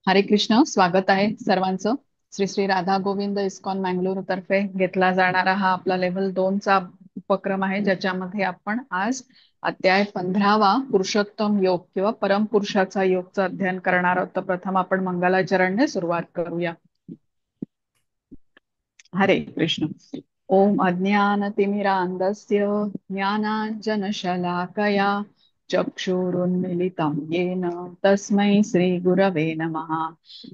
हरे कृष्ण. स्वागत आहे सर्वांचं. श्री श्री राधा गोविंद इस्कॉन मँगलोर तर्फे घेतला जाणारा हा आपला लेव्हल 2 चा उपक्रम आहे, ज्याच्यामध्ये आपण आज अध्याय 15वा पुरुषोत्तम योग किंवा परमपुरुषाचा योगचं अध्ययन करणार आहोत. तर प्रथम आपण मंगलाचरणने सुरुवात करूया. हरे कृष्ण. ओम अज्ञानतिमिरान्धस्य ज्ञानाञ्जनशलाकया चक्षुरुन्मीलितं येन तस्मै श्रीगुरवे नमः।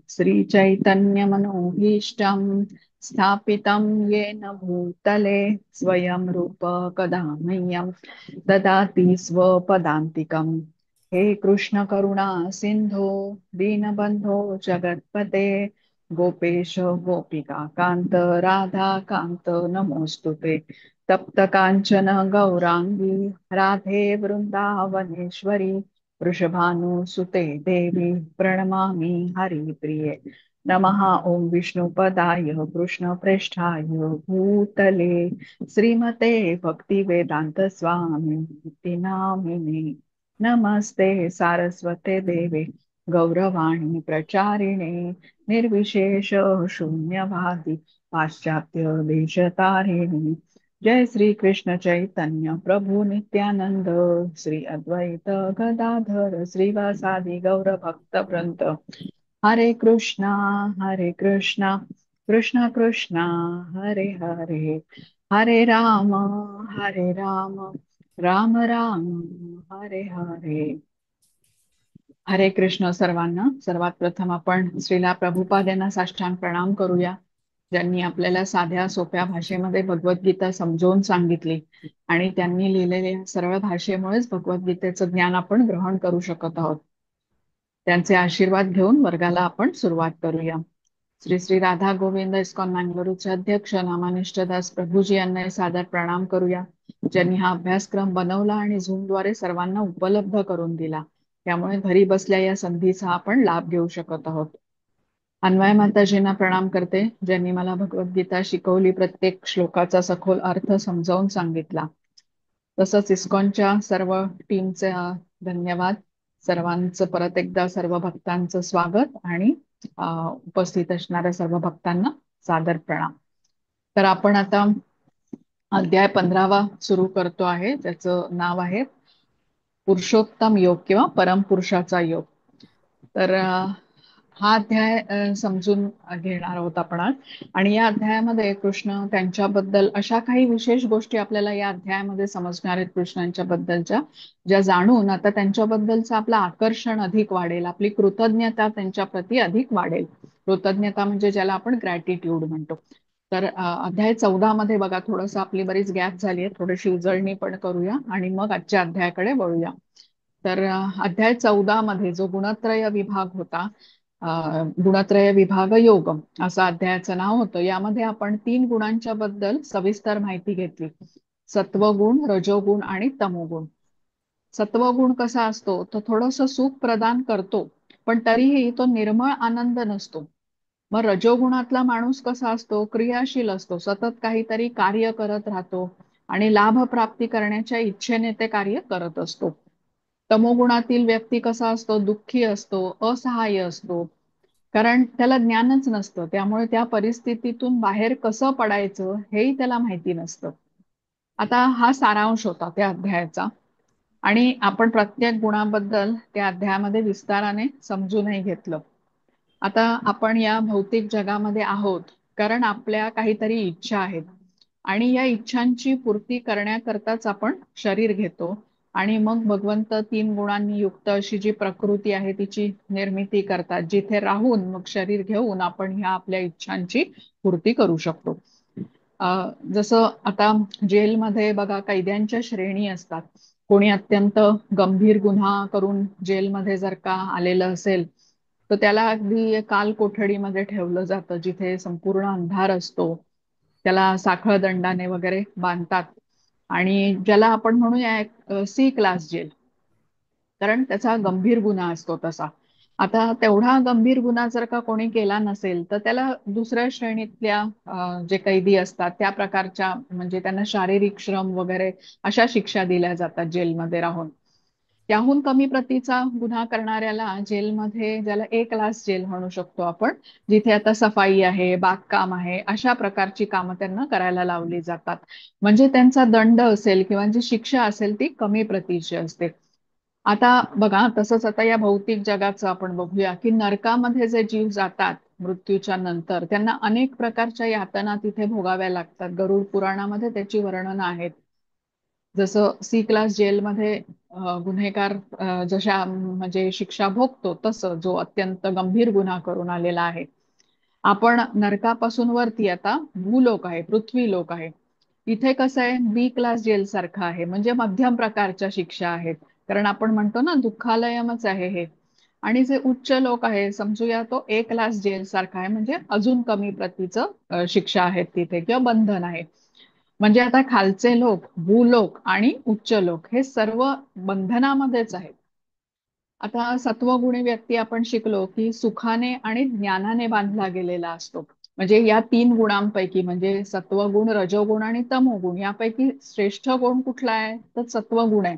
श्रीचैतन्यमनोभीष्टं स्थापितं येन भूतले स्वयं रूप कदा मह्यं ददाति स्वपदान्तिकम्। हे कृष्ण करुणा सिन्धो दीनबन्धो जगत्पते गोपेश गोपिका कांत राधा कांत नमोस्तुते। तप्त कांचन गौरांगी राधे वृंदावनेश्वरी वृषभानुसुते देवी प्रणमामि हरिप्रिये। नमः ओं विष्णुपदाय कृष्णप्रेष्ठाय भूतले श्रीमते भक्तिवेदांत स्वामी नामिने। नमस्ते सारस्वते देवे गौरवाणी प्रचारिणे निर्विशेष शून्यवादी पाश्चात्य देशतारिणी। जय श्री कृष्ण चैतन्य प्रभु नित्यानंद श्री अद्वैत गदाधर श्रीवासादि गौर भक्त वृंद। हरे कृष्णा कृष्ण कृष्ण हरे हरे हरे राम राम राम हरे हरे। हरे कृष्ण सर्वांना. सर्वात प्रथम आपण श्रीला प्रभुपाद यांना साष्टांग प्रणाम करूया, ज्यांनी आपल्याला साध्या सोप्या भाषेमध्ये भगवद्गीता समजावून सांगितली आणि त्यांनी लिहिलेल्या सरळ भाषेमुळेच भगवद्गीतेचं ज्ञान आपण ग्रहण करू शकत आहोत. त्यांचे आशीर्वाद घेऊन वर्गाला आपण सुरुवात करूया. श्री श्री राधा गोविंद इस्कॉन मँगलोरचे अध्यक्ष नामानिष्ठ दास प्रभूजी यांना सादर प्रणाम करूया, ज्यांनी हा अभ्यासक्रम बनवला आणि झूमद्वारे सर्वांना उपलब्ध करून दिला. त्यामुळे घरी बसल्या या संधीचा आपण लाभ घेऊ शकत आहोत. अन्वय माताजींना प्रणाम करते, ज्यांनी मला भगवद्गीता शिकवली, प्रत्येक श्लोकाचा सखोल अर्थ समजावून सांगितला. तसंच इस्कॉनच्या सर्व टीमचे धन्यवाद. सर्वांचं परत एकदा सर्व भक्तांचं स्वागत आणि उपस्थित असणाऱ्या सर्व भक्तांना सादर प्रणाम. तर आपण आता अध्याय 15वा सुरू करतो आहे, ज्याचं नाव आहे पुरुषोत्तम योग किंवा परमपुरुषाचा योग. तर हा अध्याय समजून घेणार आहोत आपण आज. आणि या अध्यायामध्ये कृष्ण त्यांच्याबद्दल अशा काही विशेष गोष्टी आपल्याला या अध्यायामध्ये समजणार आहेत कृष्णांच्या बद्दलच्या, ज्या जाणून आता त्यांच्याबद्दलचं आपलं आकर्षण अधिक वाढेल, आपली कृतज्ञता त्यांच्या प्रती अधिक वाढेल. कृतज्ञता म्हणजे ज्याला आपण ग्रॅटिट्यूड म्हणतो. तर अध्याय 14 मध्ये बघा, थोडंसं आपली बरीच गॅप झाली आहे, थोडीशी उजळणी पण करूया आणि मग आजच्या अध्यायाकडे वळूया. तर अध्याय 14 मध्ये जो गुणत्रय विभाग होता, गुणत्रय विभाग योग असं अध्यायाचं नाव होतं. यामध्ये आपण 3 गुणांच्या बद्दल सविस्तर माहिती घेतली: सत्वगुण, रजोगुण आणि तमोगुण. सत्वगुण कसा असतो, तो थोडंसं सुख प्रदान करतो, पण तरीही तो निर्मळ आनंद नसतो. मग रजोगुणातला माणूस कसा असतो, क्रियाशील असतो, सतत काहीतरी कार्य करत राहतो आणि लाभ प्राप्ती करण्याच्या इच्छेने ते कार्य करत असतो. तमोगुणातील व्यक्ती कसा असतो, दुःखी असतो, असहाय्य असतो, कारण त्याला ज्ञानच नसतं. त्यामुळे त्या परिस्थितीतून बाहेर कसं पडायचं हेही त्याला माहिती नसतं. आता हा सारांश होता त्या अध्यायाचा आणि आपण प्रत्येक गुणाबद्दल त्या अध्यायामध्ये विस्ताराने समजूनही घेतलं. आता आपण या भौतिक जगामध्ये आहोत कारण आपल्या काहीतरी इच्छा आहेत आणि या इच्छांची पूर्ती करण्याकरताच आपण शरीर घेतो आणि मग भगवंत 3 गुणांनी युक्त अशी जी प्रकृती आहे तिची निर्मिती करतात, जिथे राहून मग शरीर घेऊन आपण ह्या आपल्या इच्छांची पूर्ती करू शकतो. जसं आता जेलमध्ये बघा, कैद्यांच्या श्रेणी असतात. कोणी अत्यंत गंभीर गुन्हा करून जेलमध्ये जर का आलेलं असेल तर त्याला अगदी काल कोठडीमध्ये ठेवलं जातं, जिथे संपूर्ण अंधार असतो. त्याला साखळ दंडाने वगैरे बांधतात आणि ज्याला आपण म्हणूया सी क्लास जेल, कारण त्याचा गंभीर गुन्हा असतो तसा. आता तेवढा गंभीर गुन्हा जर का कोणी केला नसेल तर त्याला दुसऱ्या श्रेणीतल्या जे कैदी असतात त्या प्रकारच्या, म्हणजे त्यांना शारीरिक श्रम वगैरे अशा शिक्षा दिल्या जातात जेलमध्ये राहून. त्याहून कमी प्रतीचा गुन्हा करणाऱ्याला जेलमध्ये, ज्याला ए क्लास जेल म्हणू शकतो आपण, जिथे आता सफाई आहे, बागकाम आहे, अशा प्रकारची कामं त्यांना करायला लावली जातात. म्हणजे त्यांचा दंड असेल किंवा जी शिक्षा असेल ती कमी प्रतीची असते. आता बघा, तसंच आता या भौतिक जगाचं आपण बघूया की नरकामध्ये जे जीव जातात मृत्यूच्या नंतर, त्यांना अनेक प्रकारच्या यातना तिथे भोगाव्या लागतात. गरुड पुराणामध्ये त्याची वर्णनं आहेत. जसं सी क्लास जेलमध्ये गुन्हेगार जशा म्हणजे शिक्षा भोगतो, तसं जो अत्यंत गंभीर गुन्हा करून आलेला आहे. आपण नरकापासून वरती आता भूलोक आहे, पृथ्वी लोक आहे. इथे कसं आहे, बी क्लास जेल सारखं आहे, म्हणजे मध्यम प्रकारच्या शिक्षा आहेत. कारण आपण म्हणतो ना, दुःखालयमच आहे हे. आणि जे उच्च लोक आहे, समजूया तो ए क्लास जेल सारखा आहे, म्हणजे अजून कमी प्रतीचं शिक्षा आहेत तिथे किंवा बंधन आहे. म्हणजे आता खालचे लोक, भूलोक आणि उच्च लोक हे सर्व बंधनामध्येच आहेत. आता सत्वगुणी व्यक्ती आपण शिकलो की सुखाने आणि ज्ञानाने बांधला गेलेला असतो. म्हणजे या तीन गुणांपैकी, म्हणजे सत्वगुण, रजोगुण आणि तमोगुण, यापैकी श्रेष्ठ गुण कुठला आहे तर सत्वगुण आहे.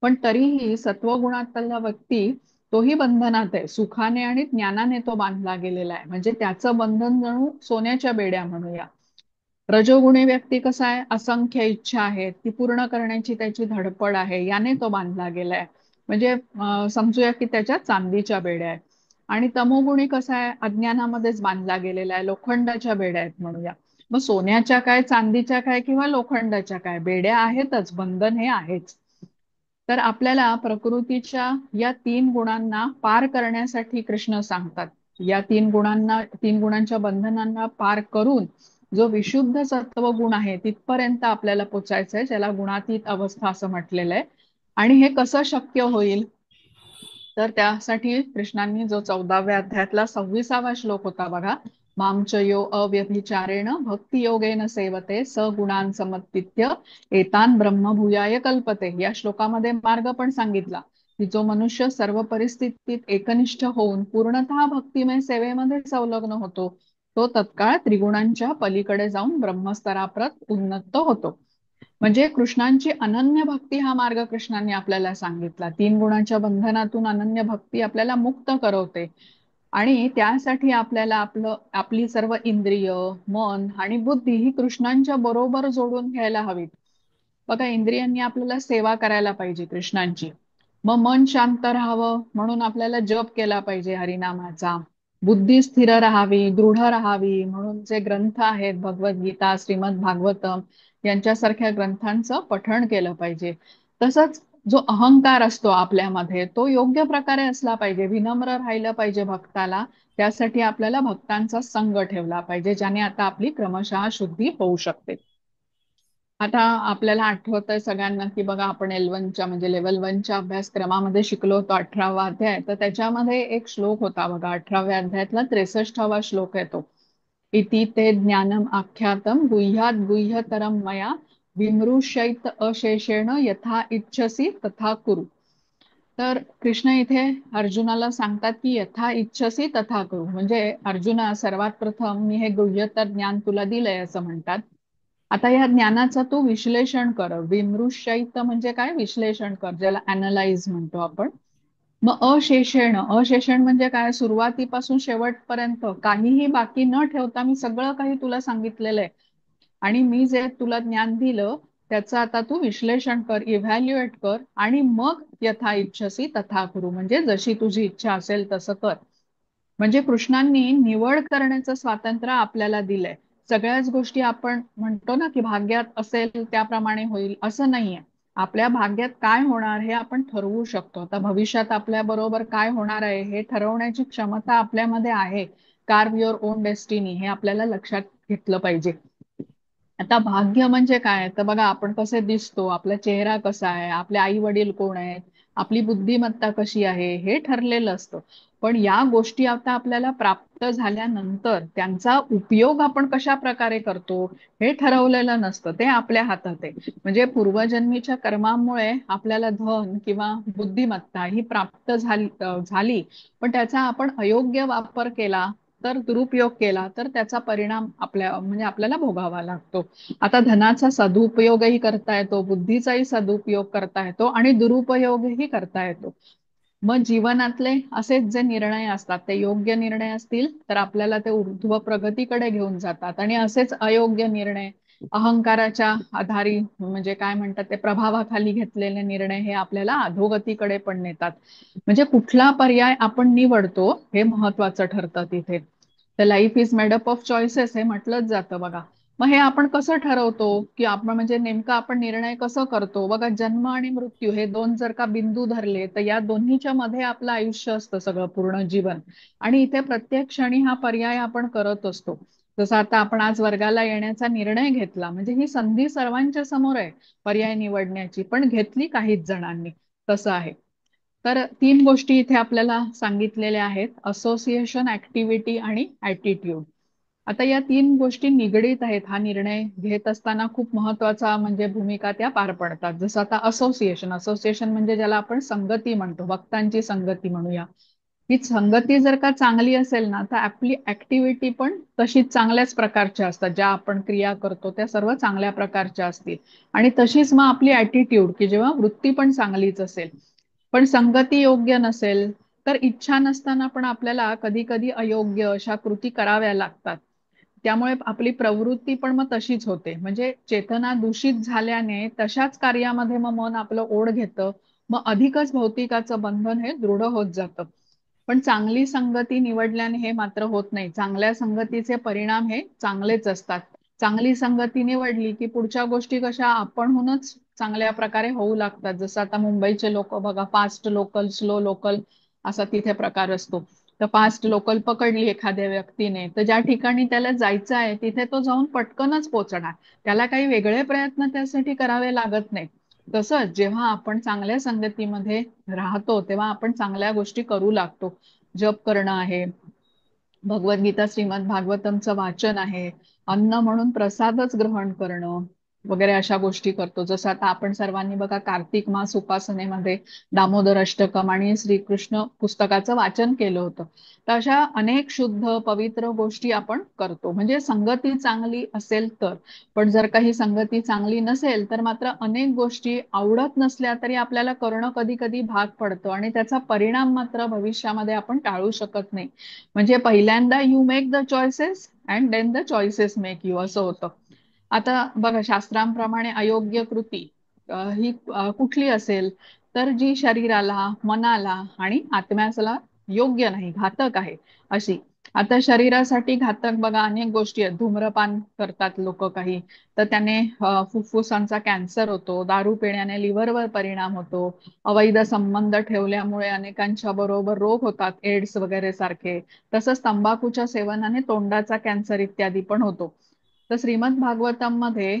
पण तरीही सत्वगुणातला व्यक्ती तोही बंधनात आहे. सुखाने आणि ज्ञानाने तो बांधला गेलेला आहे, म्हणजे त्याचं बंधन जणू सोन्याच्या बेड्या म्हणूया. रजोगुणी व्यक्ती कसा आहे, असंख्य इच्छा आहेत, ती पूर्ण करण्याची त्याची धडपड आहे, याने तो बांधला गेलाय. म्हणजे समजूया की त्याच्या चांदीच्या बेड्या आहेत. आणि तमोगुणी कसा आहे, अज्ञानामध्येच बांधला गेलेला आहे, लोखंडाच्या बेड्या आहेत म्हणूया. मग सोन्याच्या काय, चांदीच्या काय किंवा लोखंडाच्या काय, बेड्या आहेतच, बंधन हे आहेच. तर आपल्याला प्रकृतीच्या या तीन गुणांना पार करण्यासाठी कृष्ण सांगतात. या तीन गुणांना, तीन गुणांच्या बंधनांना पार करून जो विशुद्ध सत्व गुण आहे तिथपर्यंत आपल्याला पोचायचंय, ज्याला गुणातीत अवस्था असं म्हटलेलं आहे. आणि हे कसं शक्य होईल, तर त्यासाठी कृष्णांनी जो 14व्या अध्यायातला 26वा श्लोक होता बघा, मांचयो अव्यभिचारेण भक्ती योगेन सेवते स गुणान समत्वित्य एतान ब्रह्मभूयाय कल्पते, या श्लोकामध्ये मार्ग पण सांगितला की जो मनुष्य सर्व परिस्थितीत एकनिष्ठ होऊन पूर्णतः भक्तिमय सेवेमध्ये संलग्न होतो, तो तत्काळ त्रिगुणांच्या पलीकडे जाऊन ब्रह्मस्तराप्रत उन्नत होतो. म्हणजे कृष्णांची अनन्य भक्ती हा मार्ग कृष्णांनी आपल्याला सांगितला. तीन गुणांच्या बंधनातून अनन्य भक्ती आपल्याला मुक्त करवते. आणि त्यासाठी आपल्याला आपली सर्व इंद्रिय, मन आणि बुद्धी ही कृष्णांच्या बरोबर जोडून घ्यायला हवीत. बघा, इंद्रियांनी आपल्याला सेवा करायला पाहिजे कृष्णांची. मग मन शांत राहावं म्हणून आपल्याला जप केला पाहिजे हरिनामाचा. बुद्धी स्थिर राहावी, दृढ राहावी म्हणून जे ग्रंथ आहेत, भगवद्गीता, श्रीमद भागवतम यांच्यासारख्या ग्रंथांचं पठण केलं पाहिजे. तसंच जो अहंकार असतो आपल्यामध्ये, तो योग्य प्रकारे असला पाहिजे, विनम्र राहिलं पाहिजे भक्ताला. त्यासाठी आपल्याला भक्तांचा संग ठेवला पाहिजे, ज्याने आता आपली क्रमशः शुद्धी होऊ शकते. आता आपल्याला आठवतंय सगळ्यांना की बघा, आपण L1च्या म्हणजे लेवल 1च्या अभ्यासक्रमामध्ये शिकलो होतो 18वा अध्याय, तर त्याच्यामध्ये एक श्लोक होता बघा, 18व्या अध्यायातला 63वा श्लोक आहे तो. इति ते ज्ञानम आख्यातम गुह्यात गुह्यतरम मया विमृशैत अशेषेण यथा इच्छसी तथा कुरु. तर कृष्ण इथे अर्जुनाला सांगतात की यथा इच्छसी तथा करू, म्हणजे अर्जुना, सर्वात प्रथम मी हे गुह्यतर ज्ञान तुला दिलंय असं म्हणतात. आता या ज्ञानाचं तू विश्लेषण कर. विमृशैत म्हणजे काय, विश्लेषण कर, ज्याला अनालाइज म्हणतो आपण. मग अशेषेण, अशेषण म्हणजे काय, सुरुवातीपासून शेवटपर्यंत काहीही बाकी न ठेवता मी सगळं काही तुला सांगितलेलं आहे. आणि मी जे तुला ज्ञान दिलं त्याचं आता तू विश्लेषण कर, इव्हॅल्युएट कर, आणि मग यथा इच्छसी तथा कुरु, म्हणजे जशी तुझी इच्छा असेल तसं कर. म्हणजे कृष्णांनी निवड करण्याचं स्वातंत्र्य आपल्याला दिलंय. सगळ्याच गोष्टी आपण म्हणतो ना की भाग्यात असेल त्याप्रमाणे होईल, असं नाहीये. आपल्या भाग्यात काय होणार हे आपण ठरवू शकतो. आता भविष्यात आपल्या बरोबर काय होणार आहे हे ठरवण्याची क्षमता आपल्यामध्ये आहे. कार्व युअर ओन डेस्टिनी, हे आपल्याला लक्षात घेतलं पाहिजे. आता भाग्य म्हणजे काय, तर बघा, आपण कसे दिसतो, आपला चेहरा कसा आहे, आपले आई वडील कोण आहेत, आपली बुद्धिमत्ता कशी आहे, हे ठरलेलं असतं. पण या गोष्टी आता आपल्याला प्राप्त झाल्यानंतर त्यांचा उपयोग आपण कशा प्रकारे करतो हे ठरवलेलं नसतं, ते आपल्या हातात आहे. म्हणजे पूर्वजन्मीच्या कर्मामुळे आपल्याला धन किंवा बुद्धिमत्ता ही प्राप्त झाली, पण त्याचा आपण अयोग्य वापर केला तर दुरुपयोग केला तर त्याचा परिणाम म्हणजे आपल्याला भोगावा लागतो. आता धनाचा सदुपयोगही करता येतो, बुद्धीचाही सदुपयोग करता येतो आणि दुरुपयोगही करता येतो. मग जीवनातले असेच जे निर्णय असतात ते योग्य निर्णय असतील तर आपल्याला ते ऊर्ध्व प्रगतीकडे घेऊन जातात, आणि असेच अयोग्य निर्णय, अहंकाराच्या आधारी म्हणजे काय म्हणतात ते प्रभावाखाली घेतलेले निर्णय हे आपल्याला अधोगतीकडे पण नेतात. म्हणजे कुठला पर्याय आपण निवडतो हे महत्वाचं ठरतं तिथे. तर life is made up of choices हे म्हटलंच जातं बघा. मग हे आपण कसं ठरवतो की आपण म्हणजे नेमका आपण निर्णय कसं करतो बघा. जन्म आणि मृत्यू हे दोन जर का बिंदू धरले तर या दोन्हीच्या मध्ये आपलं आयुष्य असतं सगळं पूर्ण जीवन. आणि इथे प्रत्येक क्षणी हा पर्याय आपण करत असतो. जसं आता आपण आज वर्गाला येण्याचा निर्णय घेतला म्हणजे ही संधी सर्वांच्या समोर आहे पर्याय निवडण्याची, पण घेतली काहीच जणांनी. तसं आहे. तर तीन गोष्टी इथे आपल्याला सांगितलेल्या आहेत: असोसिएशन, ऍक्टिव्हिटी आणि ऍटिट्यूड. आता या तीन गोष्टी निगडीत आहेत. हा निर्णय घेत असताना खूप महत्वाचा म्हणजे भूमिका त्या पार पडतात. जसं आता असोसिएशन, असोसिएशन म्हणजे ज्याला आपण संगती म्हणतो, भक्तांची संगती म्हणूया. ही संगती जर का चांगली असेल ना तर आपली ऍक्टिव्हिटी पण तशीच चांगल्याच प्रकारच्या असतात. ज्या आपण क्रिया करतो त्या सर्व चांगल्या प्रकारच्या असतील. आणि तशीच मग आपली ऍटिट्यूड की जेव्हा वृत्ती पण चांगलीच असेल. पण संगती योग्य नसेल तर इच्छा नसताना पण आपल्याला कधी कधी अयोग्य अशा कृती कराव्या लागतात. त्यामुळे आपली प्रवृत्ती पण मग तशीच होते. म्हणजे चेतना दूषित झाल्याने तशाच कार्यामध्ये मग मन आपलं ओढ घेतं. मग अधिकच भौतिकाचं बंधन हे दृढ होत जातं. पण चांगली संगती निवडल्याने हे मात्र होत नाही. चांगल्या संगतीचे परिणाम हे चांगलेच असतात. चांगली संगती निवडली की पुढच्या गोष्टी कशा आपणहूनच चांगल्या प्रकारे होऊ लागतात. जसं आता मुंबईचे लोक बघा, फास्ट लोकल, स्लो लोकल असा तिथे प्रकार असतो. तर फास्ट लोकल पकडली एखाद्या व्यक्तीने तर ज्या ठिकाणी त्याला जायचं आहे तिथे तो जाऊन पटकनच पोहोचणार. त्याला काही वेगळे प्रयत्न त्यासाठी करावे लागत नाही. तसंच जेव्हा आपण चांगल्या संगतीमध्ये राहतो तेव्हा आपण चांगल्या गोष्टी करू लागतो. जप करणं आहे, भगवद्गीता श्रीमद भागवतमचं वाचन आहे, अन्न म्हणून प्रसादच ग्रहण करणं वगैरे अशा गोष्टी करतो. जसं आता आपण सर्वांनी बघा कार्तिक मास उपासनेमध्ये दामोदर अष्टकम आणि श्रीकृष्ण पुस्तकाचं वाचन केलं होतं. तर अशा अनेक शुद्ध पवित्र गोष्टी आपण करतो म्हणजे संगती चांगली असेल तर. पण जर काही संगती चांगली नसेल तर मात्र अनेक गोष्टी आवडत नसल्या तरी आपल्याला करणं कधी कधी भाग पडतं आणि त्याचा परिणाम मात्र भविष्यामध्ये आपण टाळू शकत नाही. म्हणजे पहिल्यांदा you make the choices and then the choices make you असं होतं. आता बघा शास्त्रांप्रमाणे अयोग्य कृती ही कुठली असेल तर जी शरीराला, मनाला आणि आत्म्याला योग्य नाही, घातक आहे अशी. आता शरीरासाठी घातक बघा अनेक गोष्टी आहेत. धूम्रपान करतात लोक काही तर त्याने फुफ्फुसांचा कॅन्सर होतो. दारू पिण्याने लिव्हरवर परिणाम होतो. अवैध संबंध ठेवल्यामुळे अनेकांच्या बरोबर रोग होतात, एड्स वगैरे सारखे. तसंच तंबाखूच्या सेवनाने तोंडाचा कॅन्सर इत्यादी पण होतो. तर श्रीमद भागवतम मध्ये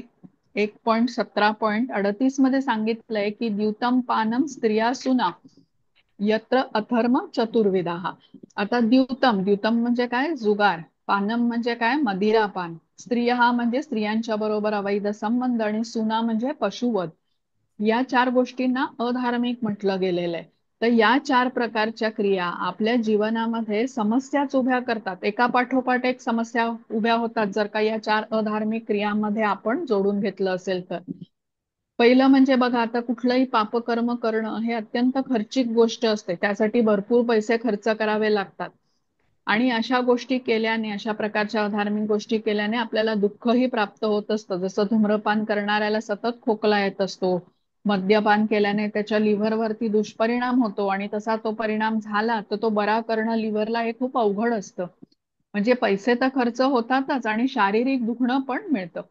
1.17.38 मध्ये सांगितलंय की द्यूतम पानम स्त्रिया सुना यत्र अथर्म चतुर्विधा. आता द्यूतम, द्यूतम म्हणजे काय? जुगार. पानम म्हणजे काय? मदिरापान. स्त्रिया हा म्हणजे स्त्रियांच्या बरोबर अवैध संबंध, आणि सुना म्हणजे पशुवध. या चार गोष्टींना अधार्मिक म्हटलं गेलेलं आहे. तर या चार प्रकारच्या क्रिया आपल्या जीवनामध्ये समस्याच उभ्या करतात. एका पाठोपाठ एक समस्या उभ्या होतात जर का या चार अधार्मिक क्रियांमध्ये आपण जोडून घेतलं असेल तर. पहिलं म्हणजे बघा, आता कुठलंही पापकर्म करणं हे अत्यंत खर्चिक गोष्ट असते. त्यासाठी भरपूर पैसे खर्च करावे लागतात. आणि अशा गोष्टी केल्याने, अशा प्रकारच्या अधार्मिक गोष्टी केल्याने आपल्याला दुःखही प्राप्त होत असतं. जसं धूम्रपान करणाऱ्याला सतत खोकला येत असतो. मद्यपान केल्याने त्याच्या लिव्हरवरती दुष्परिणाम होतो आणि तसा तो परिणाम झाला तर तो बरा करणं लिव्हरला हे खूप अवघड असतं. म्हणजे पैसे तर खर्च होतातच आणि शारीरिक दुखणं पण मिळतं.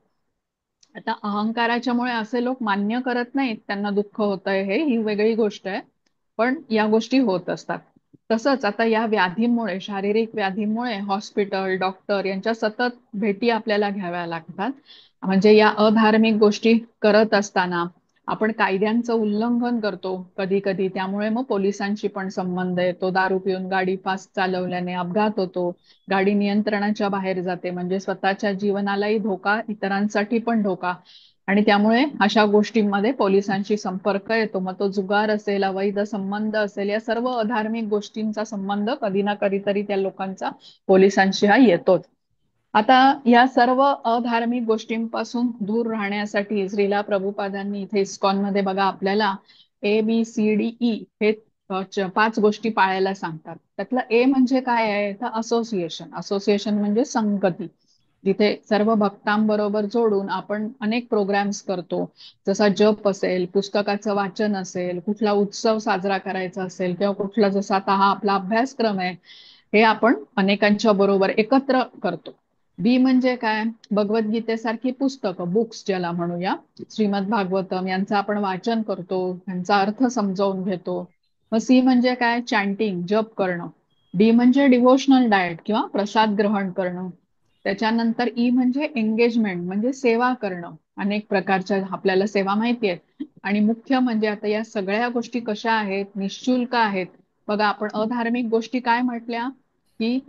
आता अहंकाराच्या मुळे असे लोक मान्य करत नाहीत त्यांना दुःख होतंय, हे ही वेगळी गोष्ट आहे. पण या गोष्टी होत असतात. तसंच आता या व्याधीमुळे, शारीरिक व्याधीमुळे हॉस्पिटल, डॉक्टर यांच्या सतत भेटी आपल्याला घ्याव्या लागतात. म्हणजे या अधार्मिक गोष्टी करत असताना आपण कायद्यांचं उल्लंघन करतो कधी कधी. त्यामुळे मग पोलिसांशी पण संबंध येतो. दारू पिऊन गाडी फास्ट चालवल्याने अपघात होतो. गाडी नियंत्रणाच्या बाहेर जाते म्हणजे स्वतःच्या जीवनालाही धोका, इतरांसाठी पण धोका. आणि त्यामुळे अशा गोष्टींमध्ये पोलिसांशी संपर्क येतो. मग तो जुगार असेल, अवैध संबंध असेल, या सर्व अधार्मिक गोष्टींचा संबंध कधी ना कधीतरी त्या लोकांचा पोलिसांशी हा येतोच. आता या सर्व अधार्मिक गोष्टींपासून दूर राहण्यासाठी श्रीला प्रभुपादांनी इथे इस्कॉन मध्ये बघा आपल्याला ABCDE हे 5 गोष्टी पाळायला सांगतात. त्यातलं ए म्हणजे काय आहे, तर असोसिएशन. असोसिएशन म्हणजे संगती, जिथे सर्व भक्तांबरोबर जोडून आपण अनेक प्रोग्राम्स करतो. जसा जप असेल, पुस्तकाचं वाचन असेल, कुठला उत्सव साजरा करायचा असेल, किंवा कुठला जसा आता हा आपला अभ्यासक्रम आहे, हे आपण अनेकांच्या बरोबर एकत्र करतो. बी म्हणजे काय, भगवद्गीतेसारखी पुस्तकं, बुक्स ज्याला म्हणूया, श्रीमद भागवतम यांचं आपण वाचन करतो, यांचा अर्थ समजावून घेतो. मग सी म्हणजे काय, चॅन्टिंग, जप करणं. डी म्हणजे डिव्होशनल डाएट किंवा प्रसाद ग्रहण करणं. त्याच्यानंतर ई म्हणजे एंगेजमेंट, म्हणजे सेवा करणं. अनेक प्रकारच्या आपल्याला सेवा माहिती आहेत. आणि मुख्य म्हणजे आता या सगळ्या गोष्टी कशा आहेत, निशुल्क आहेत. बघा आपण अधार्मिक गोष्टी काय म्हटल्या, की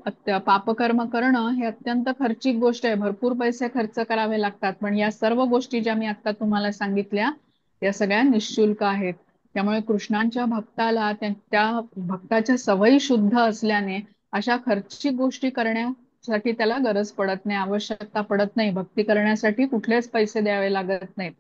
पापकर्म करणं हे अत्यंत खर्चिक गोष्ट आहे, भरपूर पैसे खर्च करावे लागतात. पण या सर्व गोष्टी ज्या मी आता तुम्हाला सांगितल्या, या सगळ्या निशुल्क आहेत. त्यामुळे कृष्णांच्या भक्ताला त्या भक्ताच्या सवयी शुद्ध असल्याने अशा खर्चिक गोष्टी करण्यासाठी त्याला गरज पडत नाही, आवश्यकता पडत नाही. भक्ती करण्यासाठी कुठलेच पैसे द्यावे लागत नाहीत.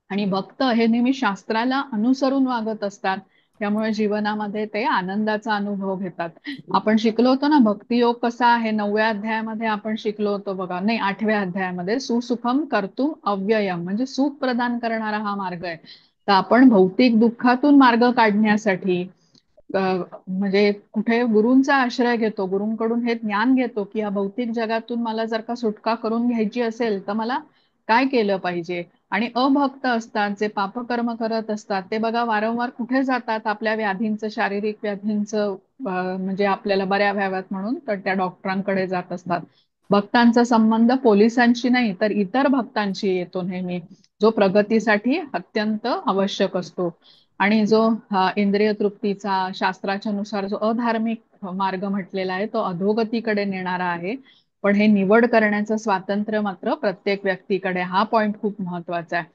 आणि भक्त हे नेहमी शास्त्राला अनुसरून वागत असतात. त्यामुळे जीवनामध्ये ते आनंदाचा अनुभव घेतात. आपण शिकलो होतो ना भक्तियोग कसा आहे, 9व्या अध्यायामध्ये आपण शिकलो होतो बघा, नाही 8व्या अध्यायामध्ये, सुसुखम कर्तुम अव्ययम, म्हणजे सुख प्रदान करणारा हा मार्ग आहे. तर आपण भौतिक दुःखातून मार्ग काढण्यासाठी अ, म्हणजे कुठे गुरूंचा आश्रय घेतो, गुरूंकडून हे ज्ञान घेतो, की या भौतिक जगातून मला जर का सुटका करून घ्यायची असेल तर मला काय केलं पाहिजे. आणि अभक्त असतात, जे पापकर्म करत असतात, ते बघा वारंवार कुठे जातात, आपल्या व्याधींचं, शारीरिक व्याधींचं म्हणजे आपल्याला बऱ्या व्हाव्यात म्हणून तर त्या डॉक्टरांकडे जात असतात. भक्तांचा संबंध पोलिसांशी नाही तर इतर भक्तांशी येतो नेहमी, जो प्रगतीसाठी अत्यंत आवश्यक असतो. आणि जो इंद्रिय तृप्तीचा, शास्त्राच्या नुसार जो अधार्मिक मार्ग म्हटलेला आहे, तो अधोगतीकडे नेणारा आहे. पण हे निवड करण्याचं स्वातंत्र्य मात्र प्रत्येक व्यक्तीकडे. हा पॉइंट खूप महत्वाचा आहे.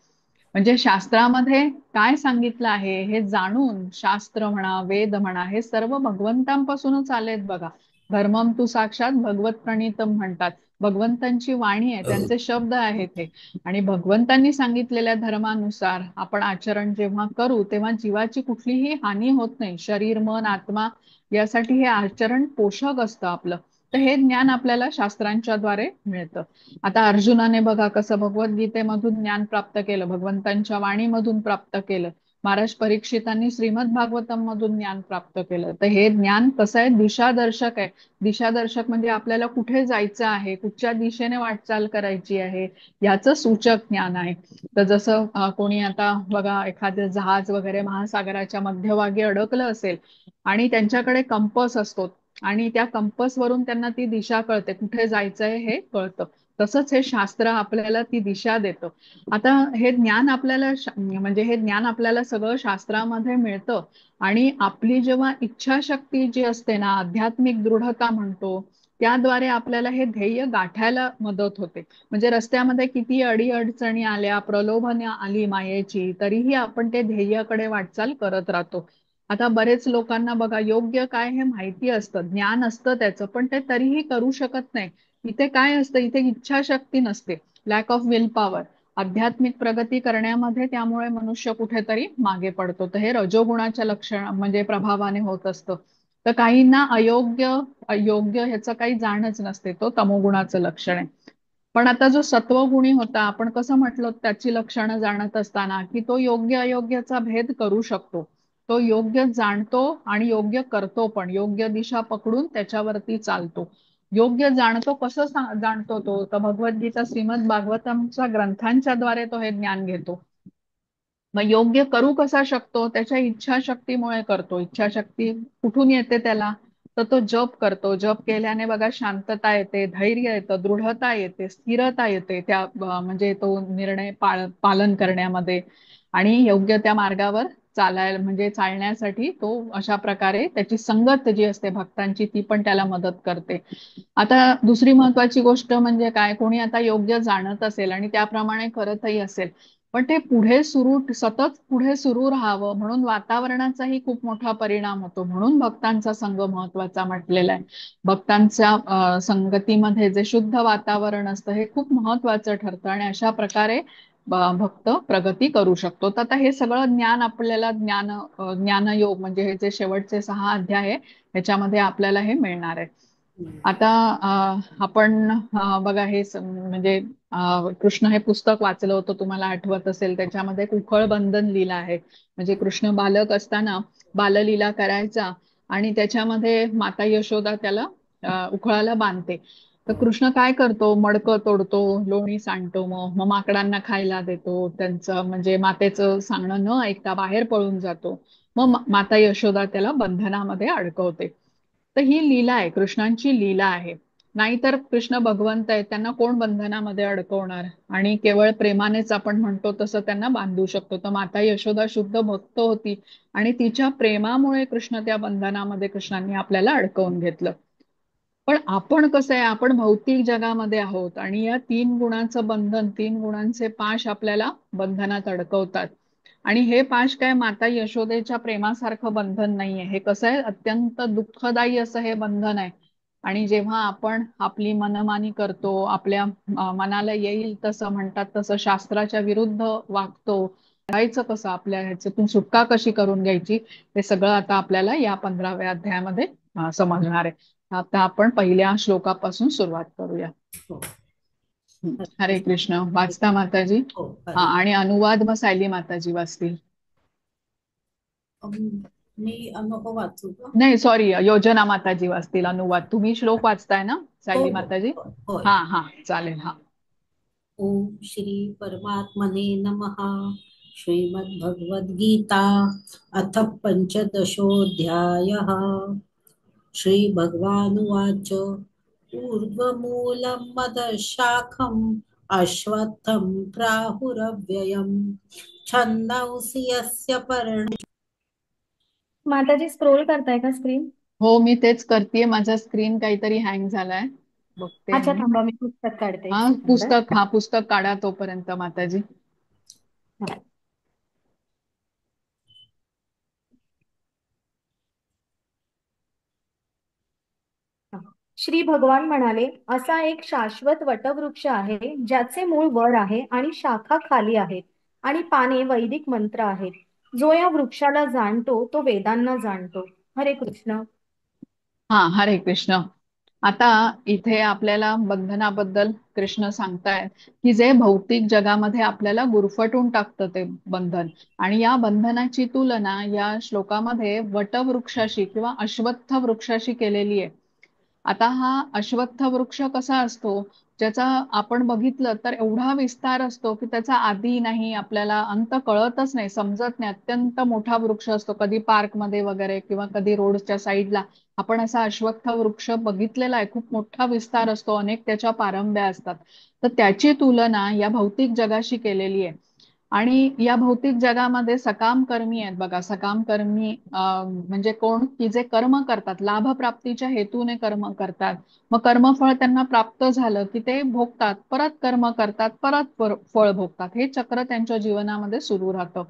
म्हणजे शास्त्रामध्ये काय सांगितलं आहे हे जाणून, शास्त्र म्हणा, वेद म्हणा, हे सर्व भगवंतांपासूनच आलेत बघा. धर्मम तू साक्षात भगवत प्रणीतम म्हणतात. भगवंतांची वाणी आहे, त्यांचे शब्द आहेत हे. आणि भगवंतांनी सांगितलेल्या धर्मानुसार आपण आचरण जेव्हा करू तेव्हा जीवाची कुठलीही हानी होत नाही. शरीर, मन, आत्मा यासाठी हे आचरण पोषक असतं आपलं. तर हे ज्ञान आपल्याला शास्त्रांच्या द्वारे मिळतं. आता अर्जुनाने बघा कसं भगवद्गीतेमधून ज्ञान प्राप्त केलं, भगवंतांच्या वाणीमधून प्राप्त केलं. महाराज परीक्षितांनी श्रीमद भागवतम मधून ज्ञान प्राप्त केलं. तर हे ज्ञान कसं आहे, दिशादर्शक आहे. दिशादर्शक म्हणजे आपल्याला कुठे जायचं आहे, कुठच्या दिशेने वाटचाल करायची आहे, याचं सूचक ज्ञान आहे. तर जसं कोणी आता बघा एखादं जहाज वगैरे महासागराच्या मध्यभागी अडकलं असेल आणि त्यांच्याकडे कंपस असतो, आणि त्या कंपस वरून त्यांना ती दिशा कळते, कुठे जायचंय हे कळतं. तसंच हे शास्त्र आपल्याला ती दिशा देतं. आता हे ज्ञान आपल्याला म्हणजे हे ज्ञान आपल्याला सगळं शास्त्रामध्ये मिळतं. आणि आपली जेव्हा इच्छाशक्ती जी असते ना, आध्यात्मिक दृढता म्हणतो, त्याद्वारे आपल्याला हे ध्येय गाठायला मदत होते. म्हणजे रस्त्यामध्ये किती अडीअडचणी आल्या, प्रलोभने आली मायेची, तरीही आपण ते ध्येयाकडे वाटचाल करत राहतो. आता बरेच लोकांना बघा योग्य काय हे माहिती असतं, ज्ञान असतं त्याचं, पण ते तरीही करू शकत नाही. इथे काय असतं, इथे इच्छाशक्ती नसते, लॅक ऑफ विल पॉवर. आध्यात्मिक प्रगती करण्यामध्ये त्यामुळे मनुष्य कुठेतरी मागे पडतो. तर हे रजोगुणाच्या लक्षण म्हणजे प्रभावाने होत असतं. तर काहींना अयोग्य अयोग्य ह्याचं काही जाणच नसते, तो तमोगुणाचं लक्षण आहे. पण आता जो सत्वगुणी होता, आपण कसं म्हटलं, त्याची लक्षणं जाणत असताना की तो योग्य अयोग्याचा भेद करू शकतो. तो योग्य जाणतो आणि योग्य करतो, पण योग्य दिशा पकडून त्याच्यावरती चालतो. योग्य जाणतो, कसं जाणतो तो, तर भगवद्गीता, श्रीमद भागवतमच्या ग्रंथांच्या द्वारे तो हे ज्ञान घेतो. मग योग्य करू कसा शकतो, त्याच्या इच्छाशक्तीमुळे करतो. इच्छाशक्ती कुठून येते त्याला, तर तो जप करतो. जप केल्याने बघा शांतता येते, धैर्य येतं, दृढता येते, स्थिरता येते त्या म्हणजे तो निर्णय पालन करण्यामध्ये. आणि योग्य त्या मार्गावर चालायला म्हणजे चालण्यासाठी तो अशा प्रकारे त्याची संगत जी असते भक्तांची ती पण त्याला मदत करते. आता दुसरी महत्वाची गोष्ट म्हणजे काय, कोणी आता योग्य जाणत असेल आणि त्याप्रमाणे करतही असेल, पण ते पुढे सुरू सतत पुढे सुरू राहावं म्हणून वातावरणाचाही खूप मोठा परिणाम होतो. म्हणून भक्तांचा संघ महत्वाचा म्हटलेला आहे. भक्तांच्या संगतीमध्ये जे शुद्ध वातावरण असतं हे खूप महत्वाचं ठरतं आणि अशा प्रकारे भक्त प्रगती करू शकतो. तर आता हे सगळं ज्ञान आपल्याला ज्ञानयोग म्हणजे हे जे शेवटचे 6 अध्याय आहे ह्याच्यामध्ये आपल्याला हे मिळणार आहे. आता आपण बघा हे म्हणजे कृष्ण हे पुस्तक वाचलं होतं तुम्हाला आठवत असेल, त्याच्यामध्ये एक उखळ बंधन लीला आहे. म्हणजे कृष्ण बालक असताना बाललीला करायचा आणि त्याच्यामध्ये माता यशोदा त्याला उखळाला बांधते. तर कृष्ण काय करतो, मडकं तोडतो, लोणी सांडतो, मग माकडांना खायला देतो, त्यांचं म्हणजे मातेचं सांगणं न ऐकता बाहेर पळून जातो. मग माता यशोदा त्याला बंधनामध्ये अडकवते. तर ही लीला आहे, कृष्णांची लीला आहे. नाहीतर कृष्ण भगवंत आहेत, त्यांना कोण बंधनामध्ये अडकवणार, आणि केवळ प्रेमानेच आपण म्हणतो तसं त्यांना बांधू शकतो. तर माता यशोदा शुद्ध भक्त होती आणि तिच्या प्रेमामुळे कृष्ण त्या बंधनामध्ये कृष्णांनी आपल्याला अडकवून घेतलं. पण आपण कसं आहे, आपण भौतिक जगामध्ये आहोत आणि या 3 गुणांचं बंधन, 3 गुणांचे पाश आपल्याला बंधनात अडकवतात. आणि हे पाश काय माता यशोदेच्या प्रेमासारखं बंधन नाहीये. हे कसं आहे, अत्यंत दुःखदायी असं हे बंधन आहे. आणि जेव्हा आपण आपली मनमानी करतो, आपल्या मनाला येईल तसं म्हणतात तसं शास्त्राच्या विरुद्ध वागतो, करायचं कसं, आपल्या ह्याच्यातून सुटका कशी करून घ्यायची, हे सगळं आता आपल्याला या 15व्या अध्यायामध्ये समजणार आहे. आता आपण पहिल्या श्लोकापासून सुरुवात करूया. हो. हरे कृष्ण. वाचता माताजी? हो, हा, हरे. आणि अनुवाद मग सायली माताजी वाचतील. अम, मी नको वाचू का? नाही सॉरी, योजना माताजी वाचतील अनुवाद. तुम्ही श्लोक वाचताय ना हो सायली हो माताजी? हो, होय. हा हा, चालेल. हा. ओम श्री परमात्मने नमः. श्रीमद्भगवद्गीता अथ पंचदशोऽध्यायः. श्रीभगवानुवाच ऊर्ध्वमूलं मदशाखम् अश्वत्थं प्राहुरव्ययम् छन्दांसि यस्य पर्णे. माताजी स्क्रोल करताय का स्क्रीन? हो, मी तेच करतेय. माझा स्क्रीन काहीतरी हँग झालाय, बघते अच्छा, मी. थांबा मी पुस्तक काढते, हा, एक सेकंद. पुस्तक काढा तोपर्यंत माताजी. श्री भगवान म्हणाले, असा एक शाश्वत वटवृक्ष आहे ज्याचे मूळ वर आहे आणि शाखा खाली आहेत आणि पाने वैदिक मंत्र आहेत. जो या वृक्षाला जाणतो तो वेदांना जाणतो. हरे कृष्ण. हा, हरे कृष्ण. आता इथे आपल्याला बंधनाबद्दल कृष्ण सांगतायत की जे भौतिक जगामध्ये आपल्याला गुरफटून टाकतं ते बंधन, आणि या बंधनाची तुलना या श्लोकामध्ये वटवृक्षाशी किंवा अश्वत्थ वृक्षाशी केलेली आहे. आता हा अश्वत्थ वृक्ष कसा असतो, ज्याचा आपण बघितलं तर एवढा विस्तार असतो की त्याचा आदी नाही, आपल्याला अंत कळतच नाही, समजत नाही. अत्यंत मोठा वृक्ष असतो. कधी पार्कमध्ये वगैरे किंवा कधी रोडच्या साईडला आपण असा अश्वत्थ वृक्ष बघितलेला आहे. खूप मोठा विस्तार असतो, अनेक त्याच्या पारंब्या असतात. तर त्याची तुलना या भौतिक जगाशी केलेली आहे. आणि या भौतिक जगामध्ये सकाम कर्मी आहेत बघा. सकाम कर्मी म्हणजे कोण, की जे कर्म करतात, लाभप्राप्तीच्या हेतूने कर्म करतात. मग कर्मफळ त्यांना प्राप्त झालं की ते भोगतात, परत कर्म करतात, परत फळ भोगतात. हे चक्र त्यांच्या जीवनामध्ये सुरू राहतं.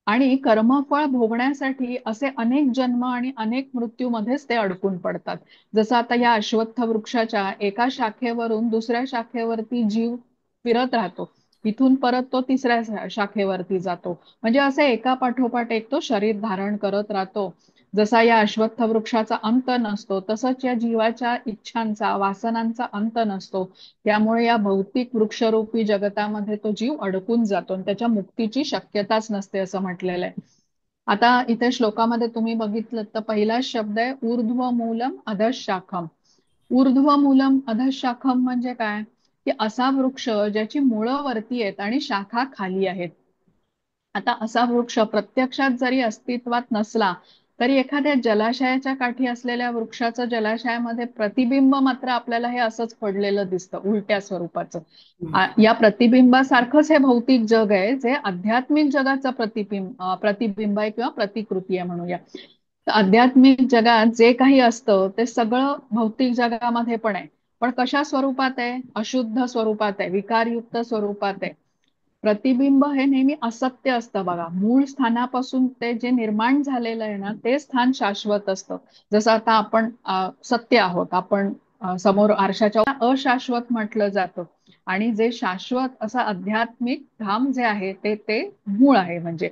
आणि कर्मफळ भोगण्यासाठी असे अनेक जन्म आणि अनेक मृत्यूमध्येच ते अडकून पडतात. जसं आता या अश्वत्थ वृक्षाच्या एका शाखेवरून दुसऱ्या शाखेवरती जीव फिरत राहतो, इथून परत तो तिसऱ्या शाखेवरती जातो. म्हणजे असे एका पाठोपाठ एक तो शरीर धारण करत राहतो. जसा या अश्वत्थ वृक्षाचा अंत नसतो, तसंच या जीवाच्या इच्छांचा, वासनांचा अंत नसतो. त्यामुळे या भौतिक वृक्षरूपी जगतामध्ये तो जीव अडकून जातो आणि त्याच्या मुक्तीची शक्यताच नसते असं म्हटलेलं आहे. आता इथे श्लोकामध्ये तुम्ही बघितलं तर पहिला शब्द आहे ऊर्ध्वमूलम अधशाखम. ऊर्ध्वमूलम अधशाखम म्हणजे काय, की असा वृक्ष ज्याची मुळं वरती आहेत आणि शाखा खाली आहेत. आता असा वृक्ष प्रत्यक्षात जरी अस्तित्वात नसला तरी एखाद्या जलाशयाच्या काठी असलेल्या वृक्षाचं जलाशयामध्ये प्रतिबिंब मात्र आपल्याला हे असंच पडलेलं दिसतं, उलट्या स्वरूपाचं. या प्रतिबिंबासारखंच हे भौतिक जग आहे, जे आध्यात्मिक जगाचं प्रतिबिंब आहे किंवा प्रतिकृती आहे म्हणूया. तर आध्यात्मिक जगात जे काही असतं ते सगळं भौतिक जगामध्ये पण आहे. पण कशा स्वरूपात आहे? अशुद्ध स्वरूपात आहे, विकारयुक्त स्वरूपात आहे. प्रतिबिंब हे नेहमी असत्य असतं बघा. मूळ स्थानापासून ते जे निर्माण झालेलं आहे ना, ते स्थान शाश्वत असतं. जसं आता आपण सत्य आहोत, आपण समोर आरशाच्या अशाश्वत म्हटलं जातं. आणि जे शाश्वत असं आध्यात्मिक धाम जे आहे ते ते मूळ आहे म्हणजे.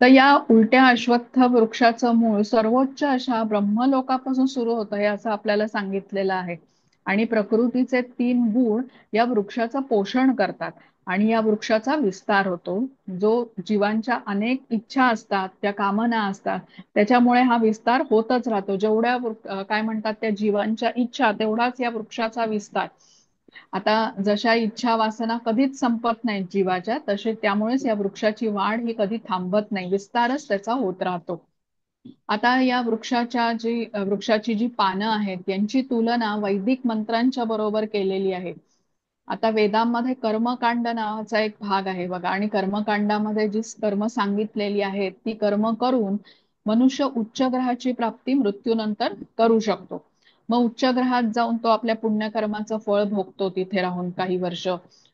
तर या उलट्या अश्वत्थ वृक्षाचं मूळ सर्वोच्च अशा ब्रह्मलोकापासून सुरू होतं हे असं आपल्याला सांगितलेलं आहे. आणि प्रकृतीचे 3 गुण या वृक्षाचं पोषण करतात आणि या वृक्षाचा विस्तार होतो. जो जीवांच्या अनेक इच्छा असतात, त्या कामना असतात, त्याच्यामुळे हा विस्तार होतच राहतो. जेवढ्या काय म्हणतात त्या जीवांच्या इच्छा तेवढाच या वृक्षाचा विस्तार. आता जशा इच्छा वासना कधीच संपत नाहीत जीवाच्या, तसे त्यामुळेच या वृक्षाची वाढ ही कधी थांबत नाही, विस्तारच त्याचा होत राहतो. आता या वृक्षाची जी पानं आहेत यांची तुलना वैदिक मंत्रांच्या बरोबर केलेली आहे. आता वेदांमध्ये कर्मकांड नावाचा एक भाग आहे बघा, आणि कर्मकांडामध्ये जी कर्म सांगितलेली आहेत ती कर्म करून मनुष्य उच्च ग्रहाची प्राप्ती मृत्यूनंतर करू शकतो. मग उच्च ग्रहात जाऊन तो आपल्या पुण्यकर्माचं फळ भोगतो तिथे राहून काही वर्ष,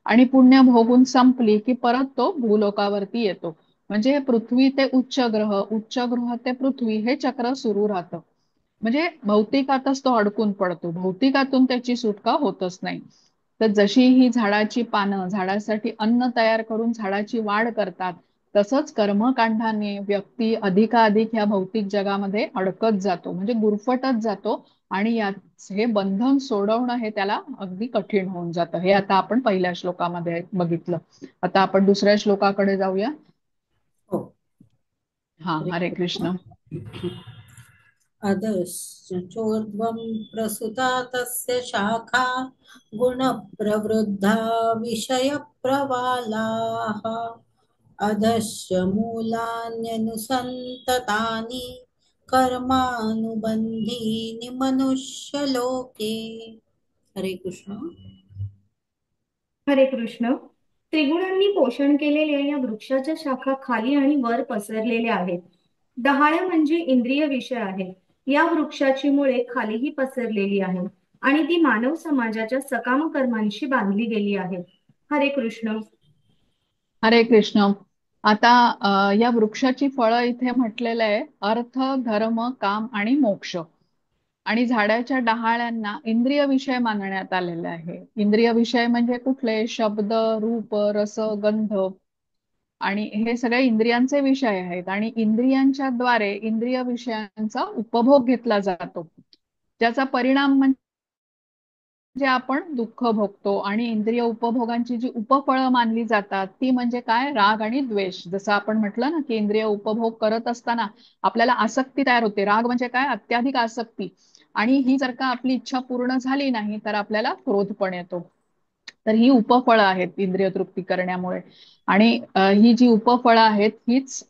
आणि पुण्य भोगून संपली की परत तो भूलोकावरती येतो. म्हणजे पृथ्वी ते उच्च ग्रह, उच्च ग्रह ते पृथ्वी, हे चक्र सुरू राहतं. म्हणजे भौतिकातच तो अडकून पडतो, भौतिकातून त्याची सुटका होतच नाही. तर जशी ही झाडाची पानं झाडासाठी अन्न तयार करून झाडाची वाढ करतात, तसंच कर्मकांडाने व्यक्ती अधिकाधिक ह्या भौतिक जगामध्ये अडकत जातो, म्हणजे गुरफटत जातो. आणि यात हे बंधन सोडवणं हे त्याला अगदी कठीण होऊन जातं. हे आता आपण पहिल्या श्लोकामध्ये बघितलं. आता आपण दुसऱ्या श्लोकाकडे जाऊया. हो. हा, हरे कृष्ण. अधश्चोर्ध्वं प्रसुता तस्य शाखा गुणप्रवृद्धा विषयप्रवालाः अधश्च मूलान्यनुसन्ततानि कर्मानुबन्धीनि मनुष्यलोके. हरे कृष्ण. हरे कृष्ण. त्रिगुणांनी पोषण केलेल्या या वृक्षाच्या शाखा खाली आणि वर पसरलेल्या आहेत. डहाळ्या म्हणजे इंद्रिय विषय आहेत. या वृक्षाची मुळे खालीही पसरलेली आहेत आणि ती मानव समाजाच्या सकाम कर्मांशी बांधली गेली आहेत. हरे कृष्ण. हरे कृष्ण. आता या वृक्षाची फळं इथे म्हटलेलं आहे अर्थ, धर्म, काम आणि मोक्ष. आणि झाडाच्या डहाळ्यांना इंद्रिय विषय मानण्यात आलेले आहे. इंद्रिय विषय म्हणजे कुठले? शब्द, रूप, रस, गंध, आणि हे सगळे इंद्रियांचे विषय आहेत. आणि इंद्रियांच्या द्वारे इंद्रिय विषयांचा उपभोग घेतला जातो, ज्याचा परिणाम म्हणजे आपण दुःख भोगतो. आणि इंद्रिय उपभोगांची जी उपफळं मानली जातात ती म्हणजे काय? राग आणि द्वेष. जसं आपण म्हटलं ना की इंद्रिय उपभोग करत असताना आपल्याला आसक्ती तयार होते. राग म्हणजे काय? अत्याधिक आसक्ती. आणि ही जर का आपली इच्छा पूर्ण झाली नाही तर आपल्याला क्रोध पण येतो. तर ही उपफळं आहेत इंद्रिय तृप्ती करण्यामुळे. आणि ही जी उपफळं आहेत हीच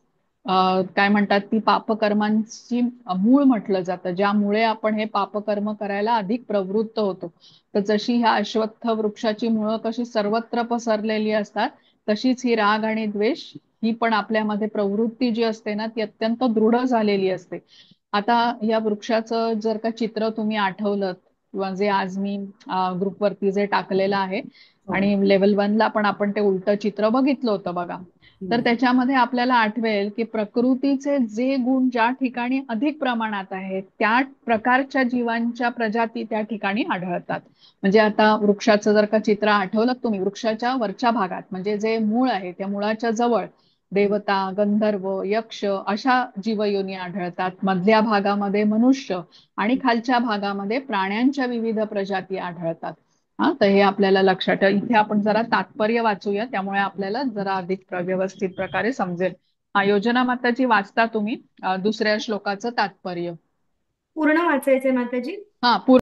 काय म्हणतात ती पापकर्मांची मूळ म्हटलं जातं, ज्यामुळे आपण हे पापकर्म करायला अधिक प्रवृत्त होतो. तर जशी ह्या अश्वत्थ वृक्षाची मुळं कशी सर्वत्र पसरलेली असतात, तशीच ही राग आणि द्वेष ही पण आपल्यामध्ये प्रवृत्ती जी असते ना ती अत्यंत दृढ झालेली असते. आता या वृक्षाचं जर का चित्र तुम्ही आठवलं किंवा जे आज मी ग्रुपवरती जे टाकलेलं आहे, हो. आणि लेवल 1 ला पण आपण ते उलट चित्र बघितलं होतं बघा. तर त्याच्यामध्ये आपल्याला आठवेल की प्रकृतीचे जे गुण ज्या ठिकाणी अधिक प्रमाणात आहेत त्या प्रकारच्या जीवांच्या प्रजाती त्या ठिकाणी आढळतात. म्हणजे आता वृक्षाचं जर का चित्र आठवलं तुम्ही, वृक्षाच्या वरच्या भागात म्हणजे जे मूळ आहे त्या मुळाच्या जवळ देवता, गंधर्व, यक्ष अशा जीवयोनी आढळतात. मधल्या भागामध्ये मनुष्य आणि खालच्या भागामध्ये प्राण्यांच्या विविध प्रजाती आढळतात. हा, तर हे आपल्याला लक्षात ठेवा. इथे आपण जरा तात्पर्य वाचूया, त्यामुळे आपल्याला जरा अधिक व्यवस्थित प्रकारे समजेल. योजना माताजी वाचता तुम्ही दुसऱ्या श्लोकाचं तात्पर्य. पूर्ण वाचायचंय माताजी? हा,